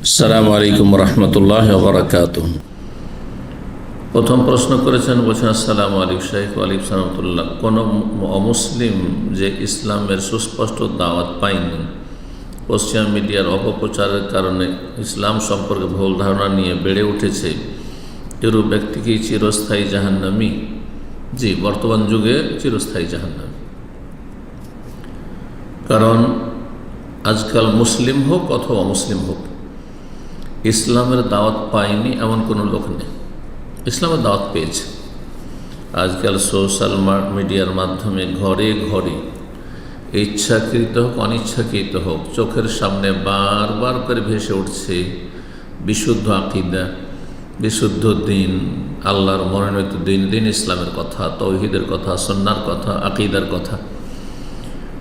আসসালামু আলাইকুম রহমতুল্লাহি ওয়া বারাকাতুহু। প্রথম প্রশ্ন করেছেন, বলছেন আসসালামু আলাইকুম শাইখ। ওয়ালাইকুম সালামতুল্লাহ। কোনো অমুসলিম যে ইসলামের সুস্পষ্ট দাওয়াত পায়নি, পশ্চিমা মিডিয়ার অপপ্রচারের কারণে ইসলাম সম্পর্কে ভুল ধারণা নিয়ে বেড়ে উঠেছে, এরূপ ব্যক্তি কি চিরস্থায়ী জাহান্নামী? জি, বর্তমান যুগে চিরস্থায়ী জাহান্নামী। কারণ আজকাল মুসলিম হোক অথবা অমুসলিম হোক, ইসলামের দাওয়াত পায়নি এমন কোনো লোক নেই। ইসলামের দাওয়াত পেয়েছে। আজকাল সোশ্যাল মিডিয়ার মাধ্যমে ঘরে ঘরে ইচ্ছাকৃত হোক অনিচ্ছাকৃত হোক চোখের সামনে বারবার করে ভেসে উঠছে বিশুদ্ধ আকীদা, বিশুদ্ধ দিন, আল্লাহর মনোনীত দিন, দিন ইসলামের কথা, তৌহিদের কথা, সুন্নাহর কথা, আকীদার কথা,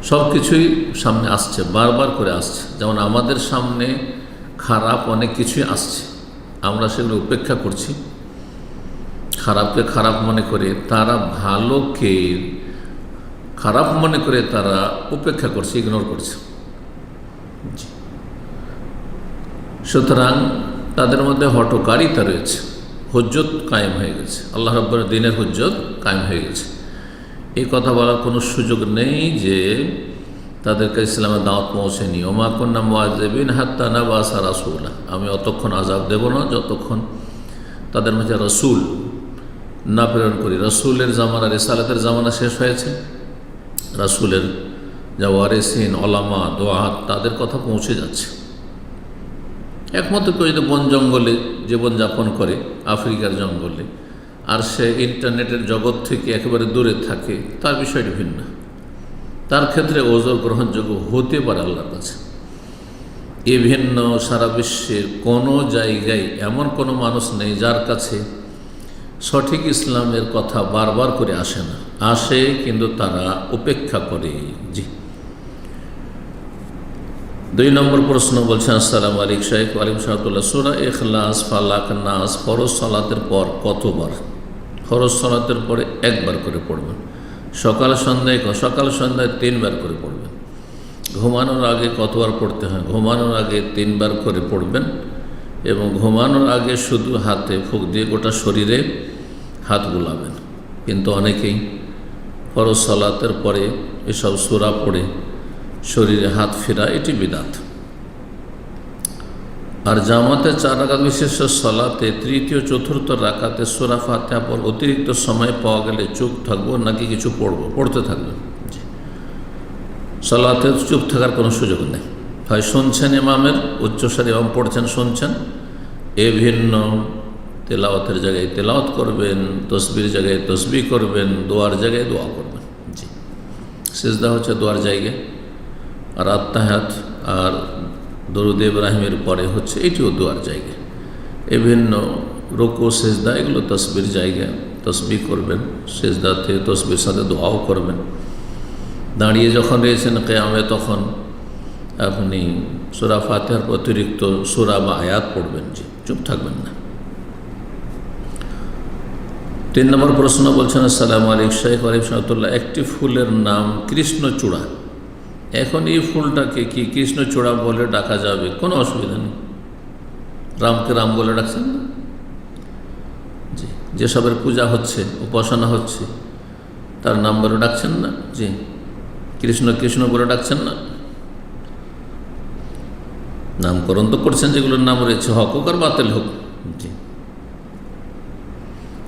সব কিছুই সামনে আসছে, বারবার করে আসছে। যেমন আমাদের সামনে খারাপ অনেক কিছুই আসছে, আমরা সেগুলো উপেক্ষা করছি। খারাপকে খারাপ মনে করে তারা ভালোকে খারাপ মনে করে তারা উপেক্ষা করছে, ইগনোর করছে। সুতরাং তাদের মধ্যে হঠকারিতা রয়েছে, হুজ্জত কায়েম হয়ে গেছে, আল্লাহ রাব্বুল দিনের হুজ্জত কায়েম হয়ে গেছে। এই কথা বলার কোনো সুযোগ নেই যে তাদেরকে ইসলামের দাওয়াত পৌঁছেনি। ওমা কুন্না মুআযযিবিন হাত্তা নাবআসা রাসূলা, আমি অতক্ষণ আযাব দেব না যতক্ষণ তাদের মাঝে রসুল না প্রেরণ করি। রসুলের জামানা, রিসালাতের জামানা শেষ হয়েছে। রসুলের যা ওয়ারিসিন, ওলামা, দোয়াত, তাদের কথা পৌঁছে যাচ্ছে। একমাত্র কেউ যদি বন জঙ্গলে জীবনযাপন করে, আফ্রিকার জঙ্গলে, আর সে ইন্টারনেটের জগৎ থেকে একেবারে দূরে থাকে, তার বিষয়টি ভিন্ন। তার ক্ষেত্রে ওজর গ্রহণযোগ্য হতে পারে আল্লাহর কাছে। এ ভিন্ন সারা বিশ্বের কোনো জায়গায় এমন কোনো মানুষ নেই যার কাছে সঠিক ইসলামের কথা বারবার করে আসে না। আসে কিন্তু তারা উপেক্ষা করে। জি। 2 নম্বর প্রশ্ন বলছেন, আসসালামু আলাইকুম শাইখ। ওয়ালাইকুম সালাতুল্লাহ। সূরা ইখলাস, ফালাক, নাস ফরজ সালাতের পর কতবার? ফরজ সালাতের পরে একবার করে পড়বেন। সকাল সন্ধ্যায় 3 বার করে পড়বেন। ঘুমানোর আগে কতবার পড়তে হয়? ঘুমানোর আগে 3 বার করে পড়বেন এবং ঘুমানোর আগে শুধু হাতে ফুঁক দিয়ে গোটা শরীরে হাত বুলাবেন। কিন্তু অনেকেই ফরজ সালাতের পরে এসব সূরা পড়ে শরীরে হাত ফেরা, এটি বিদআত। আর জামাতে 4 রাকাত বিশিষ্ট সালাতে তৃতীয় চতুর্থ রাকাতে সূরা ফাতিহা পর অতিরিক্ত সময় পাওয়া গেলে চুপ থাকবো নাকি কিছু পড়তে থাকবো? সালাতে চুপ থাকার কোনো সুযোগ নেই। হয় শুনছেন ইমামের উচ্চস্বরে ইমাম পড়ছেন, শুনছেন, এ ভিন্ন তেলাওয়াতের জায়গায় তেলাওয়াত করবেন, তসবির জায়গায় তসবিহ করবেন, দোয়ার জায়গায় দোয়া করবেন। জি, সিজদা হচ্ছে দোয়ার জায়গা, আর আত্তাহিয়াত আর দরুদ ইব্রাহিমের পরে হচ্ছে এটিও দোয়ার জায়গা। এ ভিন্ন রুকু সিজদা এগুলো তসবির জায়গা, তসবিহ করবেন, সিজদাতে তসবির সাথে দোয়াও করবেন। দাঁড়িয়ে যখন রয়েছেন কিয়ামে, তখন আপনি সূরা ফাতিহার অতিরিক্ত সূরা বা আয়াত পড়বেন। জি, চুপ থাকবেন না। 3 নম্বর প্রশ্ন বলছেন, আসসালামু আলাইকুম শাইখ। ওয়ালাইকুম সালাতুল্লাহ। একটি ফুলের নাম কৃষ্ণচূড়া, এখন এই ফুলটাকে কি কৃষ্ণচূড়া বলে ডাকা যাবে? কোনো অসুবিধা নেই। রামকে রাম বলে ডাকছেন না? জি। যেসবের পূজা হচ্ছে, উপাসনা হচ্ছে, তার নাম বলে ডাকছেন না? জি। কৃষ্ণ কৃষ্ণ বলে ডাকছেন না? নামকরণ তো করছেন যেগুলোর নাম রয়েছে, হক হোক আর বাতিল হোক। জি।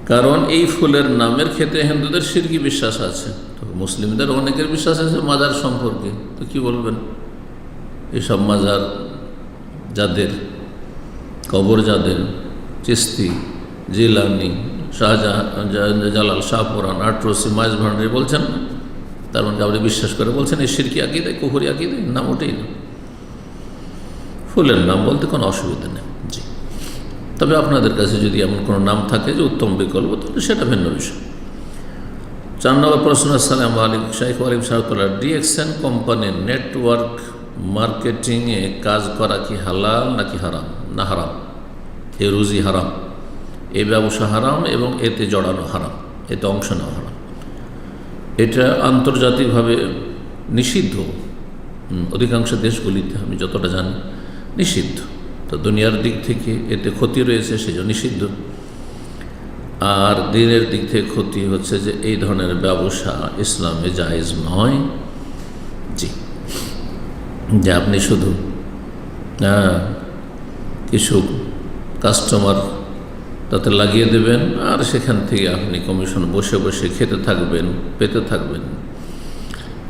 কারণ এই ফুলের নামের ক্ষেত্রে হিন্দুদের শিরকি বিশ্বাস আছে, তো মুসলিমদের অনেকের বিশ্বাস আছে মাজার সম্পর্কে। তো কি বলবেন? এইসব মাজার যাদের, কবর যাদের, চিস্তি, জিলানি, জালাল, শাহপুরান, আটরসি, মাইজ ভান্ডারি বলছেন না, তার মানে আপনি বিশ্বাস করে বলছেন এই শিরকি আকীদা, কুফরি আকীদা, নাম ওঠেই না। ফুলের নাম বলতে কোনো অসুবিধা নেই। জি। তবে আপনাদের কাছে যদি এমন কোনো নাম থাকে যে উত্তম বিকল্প, তাহলে সেটা ভিন্ন বিষয়। 4 নম্বর প্রশ্ন, আসসালামু আলাইকুম শাইখ। ওয়ালাইকুম সালাম। ডিএক্সএন কোম্পানির নেটওয়ার্ক মার্কেটিংয়ে কাজ করা কি হালাল নাকি হারাম? না, হারাম। এ রুজি হারাম, এ ব্যবসা হারাম এবং এতে জড়ানো হারাম, এতে অংশ নেওয়া হারাম। এটা আন্তর্জাতিকভাবে নিষিদ্ধ। অধিকাংশ দেশগুলিতে আমি যতটা জানি নিষিদ্ধ। তো দুনিয়ার দিক থেকে এতে ক্ষতি রয়েছে, সেজন্য নিষিদ্ধ। আর দিনের দিক থেকে ক্ষতি হচ্ছে যে এই ধরনের ব্যবসা ইসলামে জায়েজ নয়। জি, যে আপনি শুধু কিছু কাস্টমার তাতে লাগিয়ে দেবেন আর সেখান থেকে আপনি কমিশন বসে বসে খেতে থাকবেন, পেতে থাকবেন।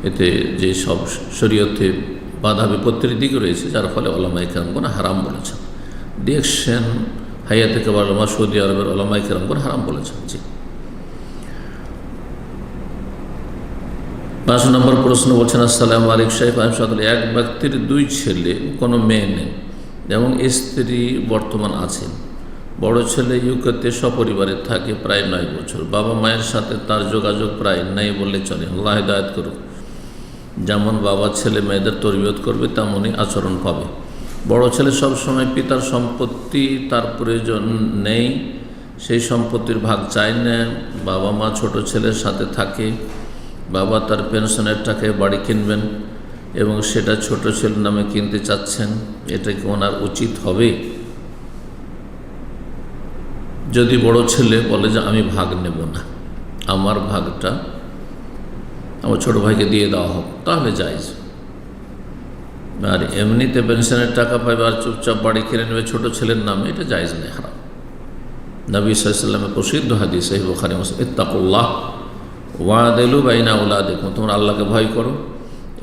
এতে যে সব শরীয়তে বাধা বিপত্তির দিক রয়েছে, যার ফলে ওলামায়ে কেরামগণ হারাম বলেছেন। দেখছেন হায়াতে কেবল ওলামা, সৌদি আরবের ওলামায়ে কেরামগণ হারাম বলেছেন। জি। 5 নম্বর প্রশ্ন বলছেন, আসসালামু আলাইকুম শাইখ, এক ব্যক্তির 2 ছেলে, কোনো মেয়ে নেই এবং স্ত্রী বর্তমান আছেন। বড় ছেলে ইউকেতে সপরিবারে থাকে প্রায় 9 বছর। বাবা মায়ের সাথে তার যোগাযোগ প্রায় নেই বললে চলে। আল্লাহ হিদায়াত করুক। যেমন বাবা ছেলে মেয়েদের তরবিয়ত করবে তেমনই আচরণ পাবে। বড় ছেলে সবসময় পিতার সম্পত্তি তার প্রয়োজন নেই, সেই সম্পত্তির ভাগ চায় না। বাবা মা ছোট ছেলের সাথে থাকে। বাবা তার পেনশনের টাকায় বাড়ি কিনবেন এবং সেটা ছোট ছেলের নামে কিনতে চাচ্ছেন। এটা কি ওনার উচিত হবে? যদি বড় ছেলে বলে যে আমি ভাগ নেব না, আমার ভাগটা আমার ছোট ভাইকে দিয়ে দেওয়া হোক, তাহলে জায়েজ। আর এমনিতে পেনশনের টাকা পাইবে আর চুপচাপ বাড়ি কিনে নেবে ছোট ছেলের নামে, এটা জায়েজ নেই, হারাম। নবী সাল্লাল্লাহু আলাইহি ওয়াসাল্লামের প্রসিদ্ধ হাদিস সহিহ বুখারী মুসলিম, ইত্তাকুল্লাহ ওয়াদিলু বাইনা আওলাদিকুম, তোমরা আল্লাহকে ভয় করো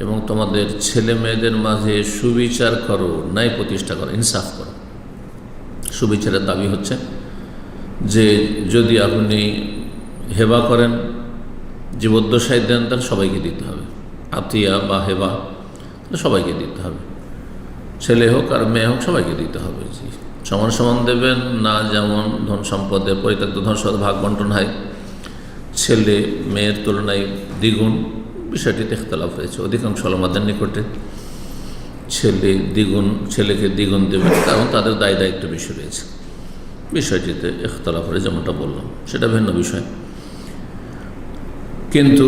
এবং তোমাদের ছেলে মেয়েদের মাঝে সুবিচার করো, ন্যায় প্রতিষ্ঠা করো, ইনসাফ করো। সুবিচারের দাবি হচ্ছে যে যদি আপনি হেবা করেন, জীবদ্দশায় দেন, তাহলে সবাইকে দিতে হবে। আতিয়া বা হেবা সবাইকে দিতে হবে, ছেলে হোক আর মেয়ে হোক সবাইকে দিতে হবে। জি, সমান সমান দেবেন না। যেমন ধন সম্পদে পরিত্যক্ত ধন সম্পদ ভাগ বন্টন হয়, ছেলে মেয়ের তুলনায় দ্বিগুণ, বিষয়টিতে ইখতিলাফ হয়েছে। অধিকাংশ ওলামাদের নিকটে ছেলেকে দ্বিগুণ দেবে, কারণ তাদের দায় দায়িত্ব বেশি রয়েছে। বিষয়টিতে ইখতিলাফ হয়েছে, যেমনটা বললাম, সেটা ভিন্ন বিষয়। কিন্তু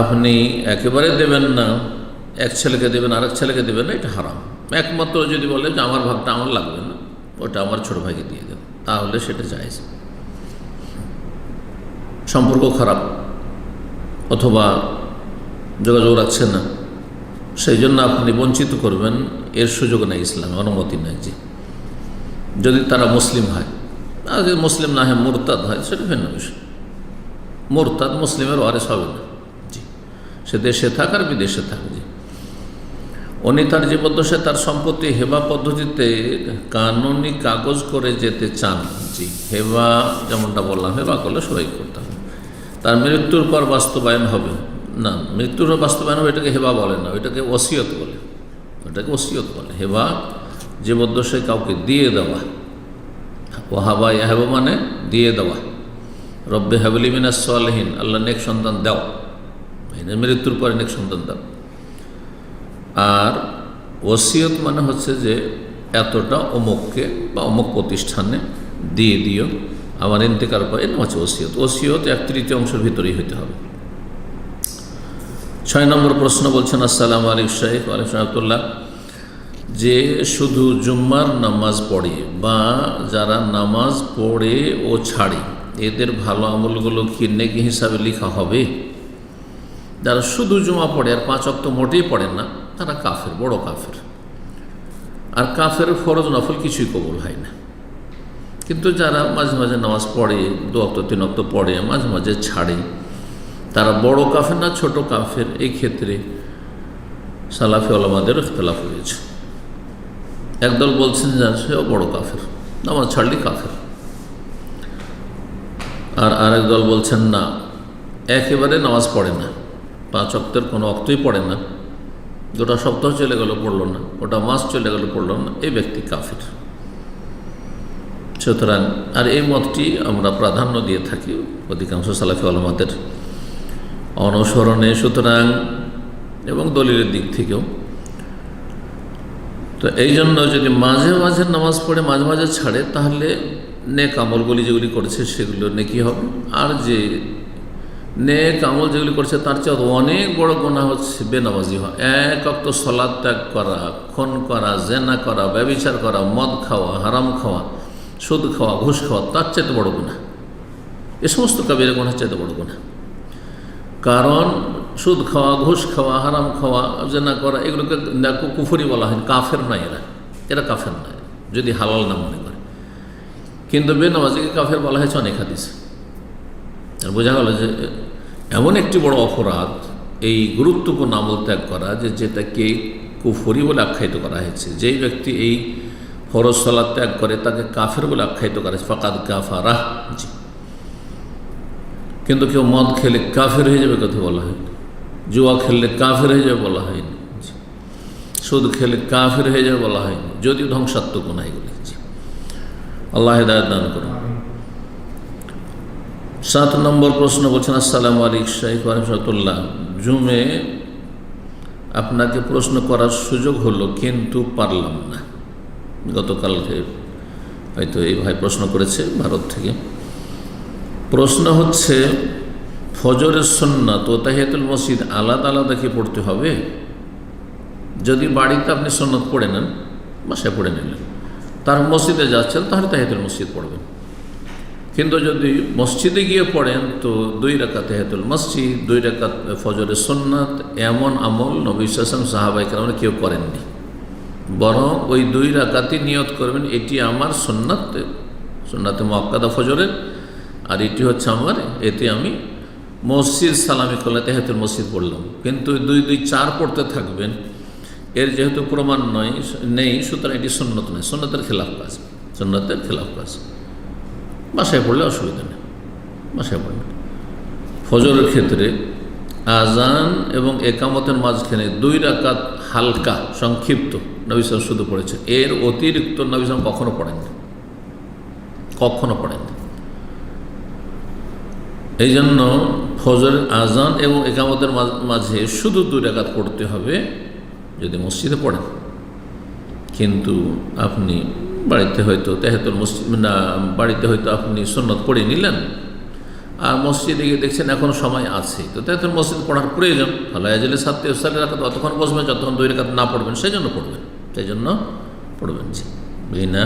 আপনি একেবারে দেবেন না, এক ছেলেকে দেবেন আর এক ছেলেকে দেবেন না, এটা হারাম। একমাত্র যদি বলে যে আমার ভাগটা আমার লাগবে না, ওটা আমার ছোট ভাইকে দিয়ে দেব, তাহলে সেটা জায়েজ। সম্পর্ক খারাপ অথবা যোগাযোগ রাখছেন না, সেই জন্য আপনি বঞ্চিত করবেন, এর সুযোগ নেই, ইসলামে অনুমতি নেই। জি, যদি তারা মুসলিম হয়, আর যদি মুসলিম না হয় মুরতাদ হয়, সেটা ভিন্ন বিষয়। মুরতাদ মুসলিমের ওয়ারিস হবে না। জি, সে দেশে থাক আর বিদেশে থাক। জি, উনি তার জীবদ্দশায় তার সম্পত্তি হেবা পদ্ধতিতে কানুনি কাগজ করে যেতে চান। জি, হেবা যেমনটা বললাম, হেবা করলে সবাই করতে হবে। তার মৃত্যুর পর বাস্তবায়ন হবে না, মৃত্যুর পর বাস্তবায়ন হবে, এটাকে হেবা বলে না, ওইটাকে ওসিয়ত বলে। ওটাকে ওসিয়ত বলে। হেবা জীবদ্দশায় কাউকে দিয়ে দেওয়া। ওয়াহাবা ইয়াহাবা মানে দিয়ে দেওয়া। রব্বে হাবলি মিনাস সালিহিন, আল্লাহ নেক সন্তান দাও, মৃত্যুর পরে নেক সন্তান দাও। আর ওসিয়ত মানে হচ্ছে যে এতটা অমুককে বা অমুক প্রতিষ্ঠানে দিয়ে দিও, আমার ইন্তেকার পর, এর হচ্ছে ওসিয়ত। ওসিয়ত 1/3 ভিতরেই হতে হবে। 6 নম্বর প্রশ্ন বলছেন, আসসালামু আলাইকুম শাইখ। ওয়ালাইকুম রাহমাতুল্লাহ। যে শুধু জুম্মার নামাজ পড়ে বা যারা নামাজ পড়ে ও ছাড়ে, এদের ভালো আমলগুলো কি নেকি হিসাবে লেখা হবে? যারা শুধু জুমা পড়ে আর 5 ওয়াক্ত মোটেই পড়েন না, তারা কাফের, বড় কাফের। আর কাফের ফরজ নফল কিছুই কবুল হয় না। কিন্তু যারা মাঝে মাঝে নামাজ পড়ে, 2 ওয়াক্ত 3 ওয়াক্ত পড়ে, মাঝে মাঝে ছাড়ে, তারা বড় কাফের না ছোট কাফের? এই ক্ষেত্রে সালাফি ওলামাদের ইখতিলাফ হয়েছে। একদল বলছেন যে সেও বড় কাফের, নামাজ ছাড়লে কাফের। আর আরেক দল বলছেন না, একেবারে নামাজ পড়ে না, 5 ওয়াক্তের কোনো অক্তই পড়ে না, 2টা সপ্তাহ চলে গেল পড়লো না, ওটা মাস চলে গেল পড়লো না, এই ব্যক্তি কাফের। সুতরাং আর এই মতটি আমরা প্রাধান্য দিয়ে থাকি অধিকাংশ সালাফি ওলামাদের অনুসরণে, সুতরাং এবং দলিলের দিক থেকেও। তো এই জন্য যদি মাঝে মাঝে নামাজ পড়ে মাঝে মাঝে ছাড়ে, তাহলে নেক আমলগুলি যেগুলি করেছে সেগুলো নেকি হবে। আর যে নেক আমল যেগুলি করছে তার চেয়ে অনেক বড় গুনাহ হচ্ছে বেনামাজি হওয়া। এক ওয়াক্ত সালাত ত্যাগ করা, খুন করা, জেনা করা, ব্যভিচার করা, মদ খাওয়া, হারাম খাওয়া, সুদ খাওয়া, ঘুষ খাওয়া, তার চাইতে বড় গুনাহ। এ সমস্ত কাবিরা গুনাহ চাইতে বড় গুনাহ। কারণ সুদ খাওয়া, ঘুষ খাওয়া, হারাম খাওয়া, জেনা করা এগুলোকে কুফরি বলা হয়, কাফের নয়। এরা কাফের নয় যদি হালাল না মনে করে। কিন্তু বেনামাজিকে কাফের বলা হয়েছে অনেক হাদিসে। আর বোঝা গেল যে এমন একটি বড় অপরাধ এই গুরুত্বপূর্ণ আমল ত্যাগ করা, যেটাকে কুফরি বলে আখ্যায়িত করা হয়েছে। যেই ব্যক্তি এই ফরজ সালাত ত্যাগ করে তাকে কাফের বলে আখ্যায়িত করা হয়েছে, ফাকাদ কাফারা। জি, কিন্তু কেউ মদ খেলে কাফের হয়ে যাবে কথা বলা হয়নি, জুয়া খেললে কাফের হয়ে যাবে বলা হয়নি, সুদ খেলে কাফের হয়ে যাবে বলা হয়নি, যদিও ধ্বংসাত্মক গুনাহ এগুলি। জি, আল্লাহ হিদায়াত দান করুন। 7 নম্বর প্রশ্ন বলছেন, আসসালামু আলাইকুম শাইখ রহমতুল্লাহ, জুমে আপনাকে প্রশ্ন করার সুযোগ হলো কিন্তু পারলাম না। গতকালকে হয়তো এই ভাই প্রশ্ন করেছে ভারত থেকে। প্রশ্ন হচ্ছে, ফজরের সুন্নাত ও তাহিয়াতুল মসজিদ আলাদা আলাদা কি পড়তে হবে? যদি বাড়িতে আপনি সুন্নাত পড়ে নেন, বাসায় পড়ে নিলেন, তার মসজিদে যাচ্ছেন, তাহলে তাহিয়াতুল মসজিদ পড়বেন। কিন্তু যদি মসজিদে গিয়ে পড়েন তো 2 রাকাত তাহিয়াতুল মসজিদ, 2 রাকাত ফজরের সুন্নাত, এমন আমল নবী সাল্লাল্লাহু আলাইহি ওয়াসাল্লাম সাহাবায়ে কেরাম কেউ করেননি। বরং ওই 2 রাকাতই নিয়ত করবেন, এটি আমার সুন্নাতে মুআক্কাদা ফজরের, আর এটি হচ্ছে আমার, এতে আমি মসজিদ সালামি করলে তাহিয়াতুল মসজিদ পড়লাম। কিন্তু 2-2-4 পড়তে থাকবেন, এর যেহেতু প্রমাণ নেই, সুতরাং এটি সুন্নত নয়, সুন্নতের খেলাফ কাজ, সুন্নতের খেলাফ কাজ। বাসায় পড়লে অসুবিধা নেই, বাসায় পড়লে। ফজরের ক্ষেত্রে আজান এবং একামতের মাঝখানে 2 রাকাত হালকা সংক্ষিপ্ত নবী সাল্লাল্লাহু শুধু পড়েছে, এর অতিরিক্ত নবী সাল্লাল্লাহু কখনো পড়েননি, কখনো পড়েননি। এই জন্য ফজরের আজান এবং একামতের মাঝে শুধু 2 রাকাত পড়তে হবে যদি মসজিদে পড়েন। কিন্তু আপনি বাড়িতে হয়তো তাহিয়াতুল মসজিদ না, বাড়িতে হয়তো আপনি সুন্নত পড়ে নিলেন, আর মসজিদে গিয়ে দেখছেন এখন সময় আছে, তো তাহিয়াতুল মসজিদ পড়ার প্রয়োজন, আল্লাহ আজলে সাথে রাকাত অতক্ষণ বসবেন যতক্ষণ 2 রাকাত না পড়বেন, সেই জন্য পড়বেন। জি, বিনা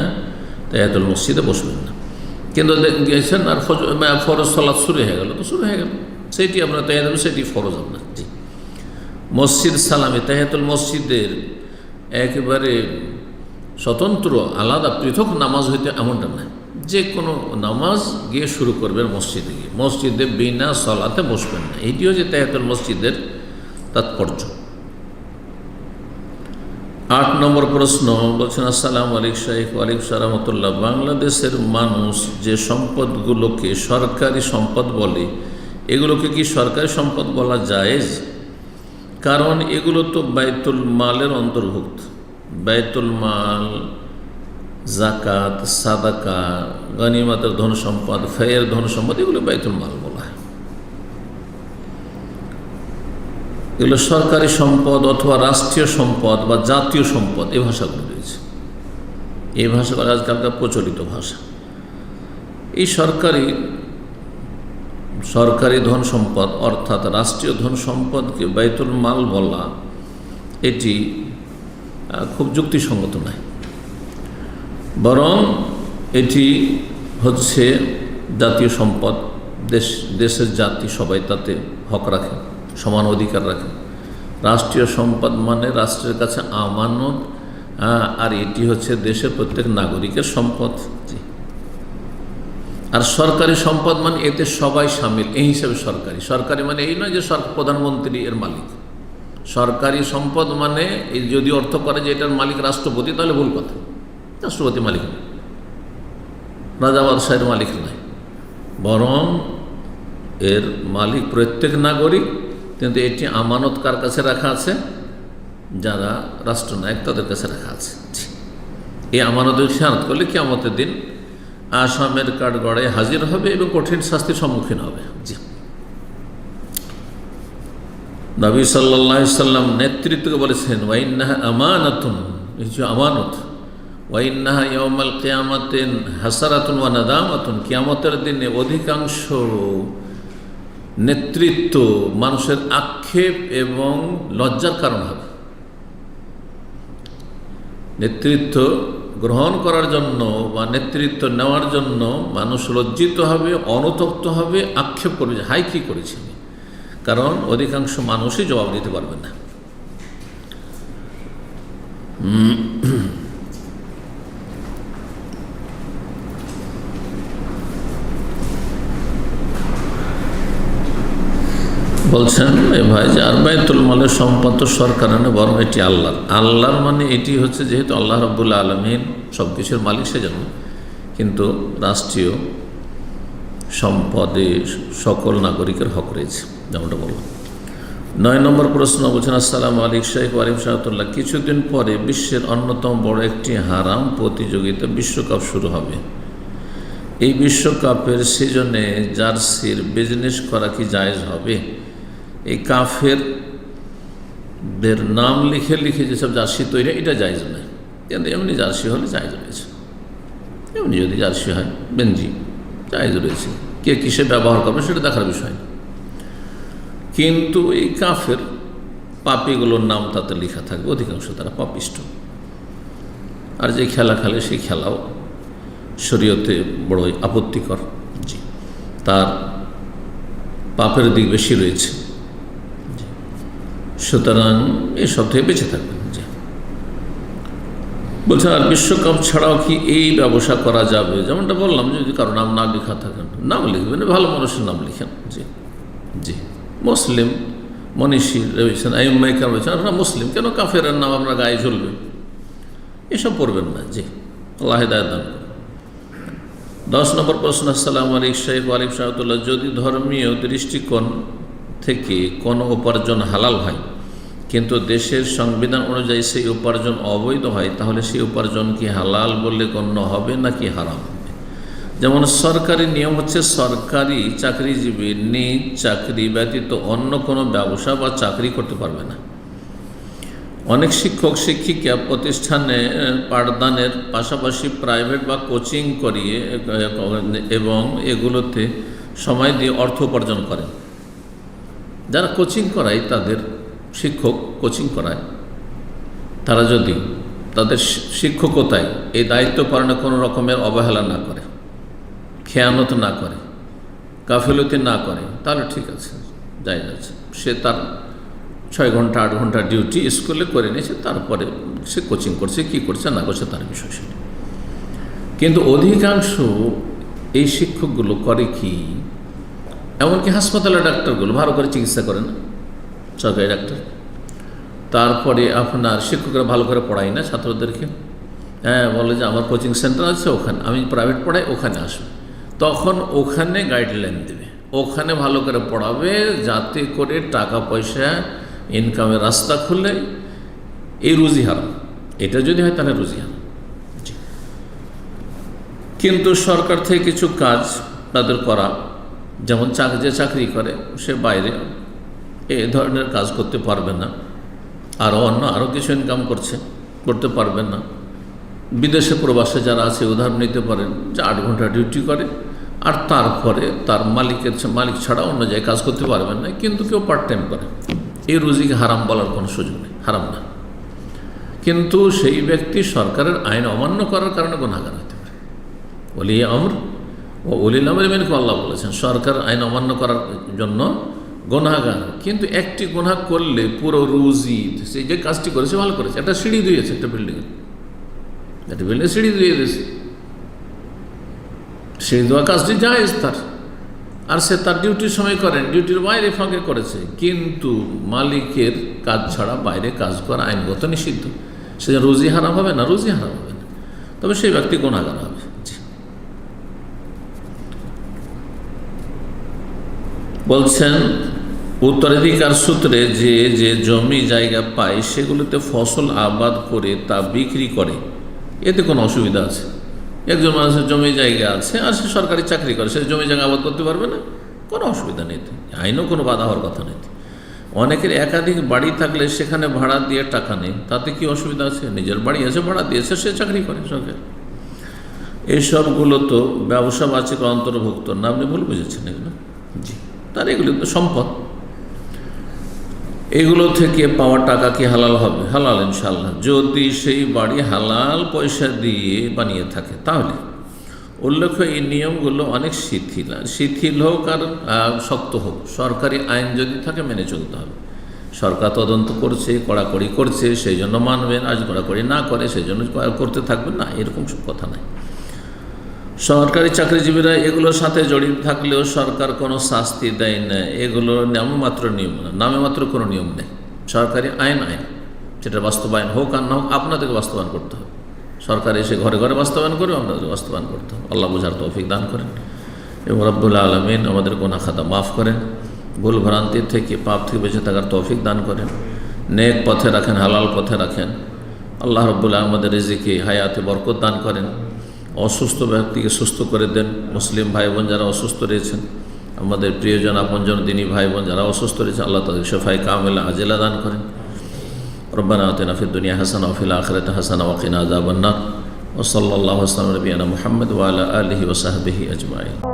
তাহিয়াতুল মসজিদে বসবেন না। কিন্তু গেছেন আর ফরজ সালাত শুরু হয়ে গেল, তো শুরু হয়ে গেল, সেইটি আপনার তাহিয়াতুল, সেটি ফরজ আপনার। জি, মসজিদ সালামে তাহিয়াতুল মসজিদের একেবারে স্বতন্ত্র আলাদা পৃথক নামাজ হইতে এমনটা না, যে কোনো নামাজ গিয়ে শুরু করবেন মসজিদে গিয়ে, মসজিদে বিনা সালাতে বসবেন না। এইটি হচ্ছে তাহিয়াতুল মসজিদের তাৎপর্য। 8 নম্বর প্রশ্ন বলছেন, আসসালামু আলাইকুম শাইখ। ওয়ালাইকুম আসসালাম রাহমাতুল্লাহ। বাংলাদেশের মানুষ যে সম্পদগুলোকে সরকারি সম্পদ বলে, এগুলোকে কি সরকারি সম্পদ বলা জায়েজ? কারণ এগুলো তো বাইতুল মালের অন্তর্ভুক্ত। বাইতুল মাল, জাকাত, সাদাকা, গনিমতের ধন সম্পদ, ফেয়ের ধন সম্পদ, এগুলো বাইতুল মাল বলা হয়। এগুলো সরকারি সম্পদ অথবা রাষ্ট্রীয় সম্পদ বা জাতীয় সম্পদ, এই ভাষাগুলো রয়েছে। এই ভাষাগুলো আজকালকার প্রচলিত ভাষা। এই সরকারি ধন সম্পদ অর্থাৎ রাষ্ট্রীয় ধন সম্পদকে বাইতুল মাল বলা, এটি খুব যুক্তিসঙ্গত নয়। বরং এটি হচ্ছে জাতীয় সম্পদ, দেশের জাতি সবাই তাতে হক রাখে, সমান অধিকার রাখে। রাষ্ট্রীয় সম্পদ মানে রাষ্ট্রের কাছে আমানত, আর এটি হচ্ছে দেশের প্রত্যেক নাগরিকের সম্পদ। আর সরকারি সম্পদ মানে এতে সবাই সামিল, এই হিসাবে সরকারি মানে এই নয় যে প্রধানমন্ত্রী এর মালিক। সরকারি সম্পদ মানে যদি অর্থ করে যে এটার মালিক রাষ্ট্রপতি, তাহলে ভুল কথা। রাষ্ট্রপতি মালিক নয়, রাজা বাদশাহের মালিক নয়, বরং এর মালিক প্রত্যেক নাগরিক। কিন্তু এটি আমানত কার কাছে রাখা আছে? যারা রাষ্ট্রনায়ক তাদের কাছে রাখা আছে। এই আমানতের খেয়ানত করলে কিয়ামতের দিন আসামের কাঠগড়ায় হাজির হবে এবং কঠিন শাস্তির সম্মুখীন হবে। জি, নবী সাল্লাল্লাহু আলাইহি সাল্লাম নেতৃত্বকে বলেছেন, ওয়াইন্নাহা আমানাতুন, এই যে আমানত, ওয়াইন্নাহা ইয়াউমাল কিয়ামাতিন হাসারাতুন ওয়া নাদামাতুন, কিয়ামতের দিনে অধিকাংশ নেতৃত্ব মানুষের আক্ষেপ এবং লজ্জার কারণ হবে। নেতৃত্ব গ্রহণ করার জন্য বা নেতৃত্ব নেওয়ার জন্য মানুষ লজ্জিত হবে, অনুতপ্ত হবে, আক্ষেপ করবে যে হাই কী করেছি আমি। কারণ অধিকাংশ মানুষই জবাব দিতে পারবে না। বলছেন এ ভাই যে আর বাইতুল মালের সম্পদ তো সরকারের না, বরং এটি আল্লাহর মানে এটি হচ্ছে যেহেতু আল্লাহ রাব্বুল আলামিন সব কিছুর মালিক সেজন্য, কিন্তু রাষ্ট্রীয় সম্পদে সকল নাগরিকের হক রয়েছে, যেমনটা বললাম। 9 নম্বর প্রশ্ন বলছেন, আসসালামু আলাইকুম শেখ ওয়ালিম সাহাতুল্লাহ, কিছুদিন পরে বিশ্বের অন্যতম বড় একটি হারাম প্রতিযোগিতা বিশ্বকাপ শুরু হবে। এই বিশ্বকাপের সিজনে জার্সির বিজনেস করা কি জায়েজ হবে? এই কাফেরদের নাম লিখে লিখে যেসব জার্সি তৈরি, এটা জায়েজ নয়। কিন্তু এমনি জার্সি হলে জায়েজ রয়েছে। এমনি যদি জার্সি হয় বেঞ্জি, জায়েজ রয়েছে। কে কিসে ব্যবহার করবে সেটা দেখার বিষয় না। কিন্তু এই কাফের পাপীগুলোর নাম তাতে লেখা থাকবে, অধিকাংশ তারা পাপিষ্ট। আর যে খেলা খেলে সেই খেলাও শরীয়তে বড়ই আপত্তিকর। জি, তার পাপের দিক বেশি রয়েছে। সুতরাং এসব থেকে বেঁচে থাকবেন। জি, বলছেন আর বিশ্বকাপ ছাড়াও কি এই ব্যবসা করা যাবে? যেমনটা বললাম, যদি কারো নাম না লেখা থাকেন, নাম লিখবেন, ভালো মানুষের নাম লিখেন। জি জি, মুসলিম মনীষী রয়েছেন, আইম্মাইকার রয়েছেন, আপনারা মুসলিম, কেন কাফেরের নাম আপনার গায়ে ঝুলবে? এসব পড়বেন না। জি, আল্লাহ হিদায়াত দান করুন। 10 নম্বর প্রশ্ন, আসসালামু আলাইকুম শেখ ওয়ালিকুম সালাতুল্লাহ, যদি ধর্মীয় দৃষ্টিকোণ থেকে কোনো উপার্জন হালাল হয় কিন্তু দেশের সংবিধান অনুযায়ী সেই উপার্জন অবৈধ হয়, তাহলে সেই উপার্জন কি হালাল বলে গণ্য হবে নাকি হারাম হবে? যেমন সরকারি নিয়ম হচ্ছে সরকারি চাকরিজীবী নিজ চাকরি ব্যতীত অন্য কোনো ব্যবসা বা চাকরি করতে পারবে না। অনেক শিক্ষক শিক্ষিকা প্রতিষ্ঠানে পাঠদানের পাশাপাশি প্রাইভেট বা কোচিং করিয়ে এবং এগুলোতে সময় দিয়ে অর্থ উপার্জন করেন। যারা কোচিং করায়, তাদের শিক্ষক কোচিং করায়, তারা যদি তাদের শিক্ষকতায় এই দায়িত্ব পালনে কোনো রকমের অবহেলা না করে, খেয়ানত না করে, গাফিলতি না করে, তাহলে ঠিক আছে, যাই যাচ্ছে। সে তার 6 ঘন্টা 8 ঘন্টা ডিউটি স্কুলে করে নিয়েছে, তারপরে সে কোচিং করছে, কি করছে না করছে তার বিষয় সেটা। কিন্তু অধিকাংশ এই শিক্ষকগুলো করে কি, এমনকি হাসপাতালের ডাক্তারগুলো ভালো করে চিকিৎসা করে না, সরকারি ডাক্তার। তারপরে আপনার শিক্ষকরা ভালো করে পড়ায় না ছাত্রদেরকে। হ্যাঁ, বলে যে আমার কোচিং সেন্টার আছে, ওখানে আমি প্রাইভেট পড়াই, ওখানে আসবে। তখন ওখানে গাইডলাইন দেবে, ওখানে ভালো করে পড়াবে, যাতে করে টাকা পয়সা ইনকামের রাস্তা খুলে। এই রুজি হারাম। এটা যদি হয় তাহলে রুজি হারাম। কিন্তু সরকার থেকে কিছু কাজ তাদের করা, যেমন যে চাকরি করে সে বাইরে এই ধরনের কাজ করতে পারবে না, আরও কিছু ইনকাম করতে পারবে না। বিদেশে প্রবাসে যারা আছে উদাহরণ নিতে পারেন, যে 8 ঘন্টা ডিউটি করে আর তারপরে তার মালিক ছাড়া অন্য জায়গায় কাজ করতে পারবেন না, কিন্তু কেউ পার্ট টাইম করে। এই রুজিকে হারাম বলার কোনো সুযোগ নেই, হারাম না। কিন্তু সেই ব্যক্তি সরকারের আইন অমান্য করার কারণে গুনাহগার হতে পারে। ওলিয়া আমর ও উলিল আমর মিনকুম, আল্লাহ বলেছেন সরকার আইন অমান্য করার জন্য গুনাহগার। কিন্তু একটি গুনাহ করলে পুরো রুজি, সেই যে কাজটি করেছে ভালো করেছে, একটা সিঁড়ি দিয়েছে, একটা বিল্ডিংয়ে সিঁড়ি দিয়ে দিয়েছে, সিঁড়ি দেওয়া কাজটি জায়েজ তার, আর সে তার ডিউটির সময় করেন, ডিউটির বাইরে ফাঁকে করেছে, কিন্তু মালিকের কাজ ছাড়া বাইরে কাজ করা আইনগত নিষিদ্ধ। সে রুজি হারাম হবে না? রুজি হারাম হবে না, তবে সেই ব্যক্তি গুনাহগার হবে। বলছেন উত্তরাধিকার সূত্রে যে জমি জায়গা পায় সেগুলোতে ফসল আবাদ করে তা বিক্রি করে, এতে কোনো অসুবিধা আছে? একজন মানুষের জমি জায়গা আছে আর সে সরকারি চাকরি করে, সে জমি জায়গা আবাদ করতে পারবে না? কোনো অসুবিধা নেই, আইনও কোনো বাধা হওয়ার কথা নেই। অনেকের একাধিক বাড়ি থাকলে সেখানে ভাড়া দিয়ে টাকা নেই, তাতে কি অসুবিধা আছে? নিজের বাড়ি আছে, ভাড়া দিয়েছে, সে চাকরি করে সরকার। এইসবগুলো তো ব্যবসা বাচিক অন্তর্ভুক্ত না, আপনি ভুল বুঝেছেন এগুলো। জি, তার এগুলো তো সম্পদ। এগুলো থেকে পাওয়া টাকা কি হালাল হবে? হালাল ইনশাআল্লাহ, যদি সেই বাড়ি হালাল পয়সা দিয়ে বানিয়ে থাকে তাহলে। উল্লেখ্য এই নিয়মগুলো অনেক শিথিল হোক আর শক্ত হোক, সরকারি আইন যদি থাকে মেনে চলতে হবে। সরকার তদন্ত করছে, কড়াকড়ি করছে, সেই জন্য মানবেন, আজ কড়াকড়ি না করে সেই জন্য করতে থাকবেন না, এরকম সব কথা নাই। সরকারি চাকরিজীবীরা এগুলোর সাথে জড়িত থাকলেও সরকার কোনো শাস্তি দেয় না, এগুলো নামমাত্র নিয়ম না, নামে মাত্র কোনো নিয়ম নেই। সরকারি আইন সেটা বাস্তবায়ন হোক আর না হোক আপনাদেরকে বাস্তবায়ন করতে হবে। সরকার এসে ঘরে ঘরে বাস্তবায়ন করে আপনাদের বাস্তবায়ন করতে হবে। আল্লাহ বুঝার তৌফিক দান করেন এবং রব্বুল আলামিন আমাদের গুনাহ খাতা মাফ করেন, ভুল ভ্রান্তি থেকে পাপ থেকে বেঁচে থাকার তৌফিক দান করেন, নেক পথে রাখেন, হালাল পথে রাখেন। আল্লাহ রব্বুল আলামিন আমাদের রিজিকে হায়াতে বরকত দান করেন, অসুস্থ ব্যক্তিকে সুস্থ করে দেন। মুসলিম ভাই বোন যারা অসুস্থ রয়েছেন, আমাদের প্রিয়জন আপনজন দিনী ভাই বোন যারা অসুস্থ রয়েছেন, আল্লাহ তাদের শিফায়ে কামিলা আজেলা দান করেন। রব্বানা আতিনা ফিদ দুনিয়া হাসানাহ ওয়া ফিল আখিরাতি হাসানাহ ওয়া কিনা আযাবান নার। ওয়া সাল্লাল্লাহু আলা নবিয়িনা মুহাম্মদ ওয়া আলা আলিহি ওয়া সাহবিহি আজমাইন।